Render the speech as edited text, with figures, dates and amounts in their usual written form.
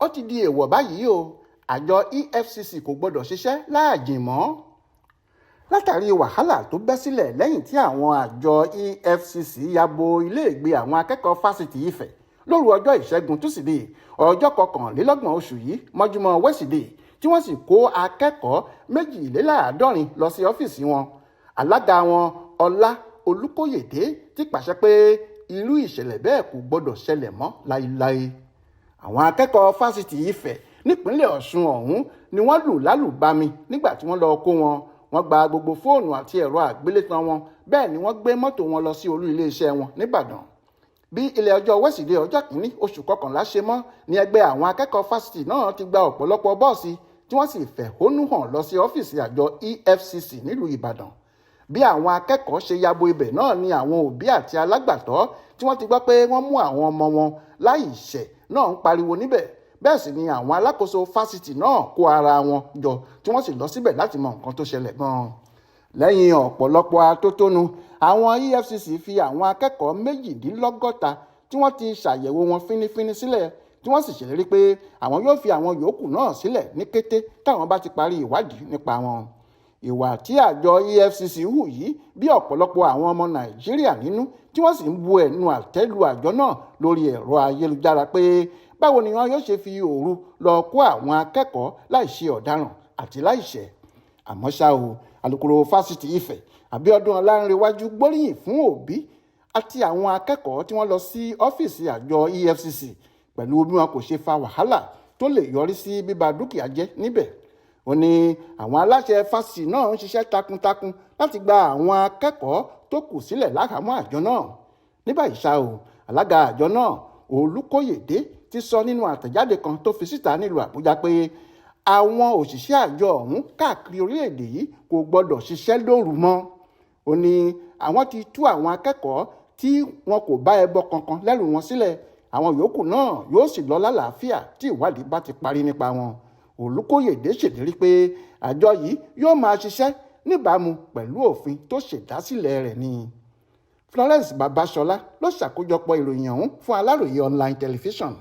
ó ti di èèwọ̀ báyìí o àjọ EFCC kò gbọdọ̀ ṣiṣẹ́ Laajin mọ́ látàrí wàhálà tó bẹ́ sílẹ̀ lẹ́yìn tí àwọn àjọ EFCC ya bo iléègbé àwọn akẹ́kọ̀ọ́ fásitì Ifẹ̀ lóru ọjọ́ ìṣẹ́gun túsídẹ̀ẹ́ ọjọ́ 21 oṣù yìí mọ́júmọ́ wẹ́sídẹ̀ẹ́ tí wọ́n sì kó akẹ́kọ̀ọ́ 72 lọ sí ọ́fíìsì wọn. Alága wọn Ọlá Olúkóyèdé ti pàṣẹ pé irú ìṣẹ̀lẹ̀ bẹ́ẹ̀ kò gbọdọ̀ ṣẹlẹ̀ mọ́ láéláé. Àwọn akẹ́kọ̀ọ́ fásitì Ifẹ̀ nípínlẹ̀ Ọ̀ṣun ọ̀hún ni wọ́n lù lálùbami nígbà tí wọ́n lọ kó wọn. Wọ́n gba gbogbo fóònù àti ẹ̀rọ àgbélétan wọn, bẹ́ẹ̀ ni wọ́n gbé mọ́tò wọn lọ sí olú iléeṣẹ́ wọn nìbàdàn. Bí ilẹ̀ ọjọ́ wẹ́sídẹ̀ẹ́ ọjọ́ 1 oṣù kọkànlá ṣe mọ́ ni ẹgbẹ́ àwọn akẹ́kọ̀ọ́ fásitì náà ti gba ọ̀pọ̀lọpọ̀ bọ́ọ̀sì tí wọ́n sì fẹ̀hónú hàn lọ sí ọ́fíìsì àjọ EFCC nílùú Ìbàdàn. Bí àwọn akẹ́kọ̀ọ́ ṣe yabo ibẹ̀ náà ni àwọn òbí àti alágbàtọ́ tí wọ́n ti gbọ́ pé wọ́n mú àwọn ọmọ wọn láì ṣẹ̀ náà ń pariwo níbẹ̀. Bẹ́ẹ̀ sì ni àwọn alákòóso fásitì náà kó ara wọn jọ tí wọ́n sì lọ síbẹ̀ láti mọ nǹkan tó ṣẹlẹ̀ gan-an. Lẹ́yìn ọ̀pọ̀lọpọ̀ atótónu, àwọn EFCC fi àwọn akẹ́kọ̀ọ́ 62 tí wọ́n ti ṣàyẹ̀wò wọn fínífíní sílẹ̀ tí wọ́n sì ṣèlérí pé àwọn yóò fi àwọn yòókù náà sílẹ̀ ní kété táwọn bá ti parí ìwádìí nípa wọn. Ìwà tí àjọ EFCC hù yìí bí ọ̀pọ̀lọpọ̀ àwọn ọmọ Nàìjíríà nínú tí wọ́n sì ń bu ẹnu àtẹ́ lu àjọ náà lórí ẹ̀rọ ayélujára pé báwo ni wọn yóò ṣe fi òru lọ kó àwọn akẹ́kọ̀ọ́ láì ṣe ọ̀daràn àti láì ṣẹ̀. Àmọ́ ṣá o, alukoro fásitì Ifẹ̀ Abíọ́dún Ọlánrewájú gbóríyìn fún òbí àti àwọn akẹ́kọ̀ọ́ tí wọ́n lọ sí ọ́fíìsì àjọ EFCC pẹ̀lú bí wọn kò ṣe fa wàhálà tó lè yọrí sí bíba dúkìá jẹ́ níbẹ̀. Ó ní àwọn aláṣẹ fásitì náà ń ṣiṣẹ́ takuntakun láti gba àwọn akẹ́kọ̀ọ́ tó kù sílẹ̀ láhàámọ́ àjọ náà. Ní báyìí ṣá o, alága àjọ náà Olúkóyèdé ti sọ nínú àtẹ̀jáde kan tó fi síta nílùú Àbújá pé àwọn òṣìṣẹ́ àjọ ọ̀hún káàkiri orílẹ̀-èdè yìí kò gbọdọ̀ ṣiṣẹ́ lóru mọ́. Ó ní àwọn ti tú àwọn akẹ́kọ̀ọ́ tí wọn kò bá ẹbọ kankan lẹ́rù wọn sílẹ̀. Àwọn yòókù náà yóò sì lọ lálàáfíà tí ìwádìí bá ti parí nípa wọn. Olúkóyèdé ṣèlérí pé àjọ yìí yóò máa ṣiṣẹ́ níbàámu pẹ̀lú òfin tó ṣèdásílẹ̀ rẹ̀ ni. Florence Babaṣọlá ló ṣàkójọpọ̀ ìròyìn ọ̀hún fún Aláròyé online television.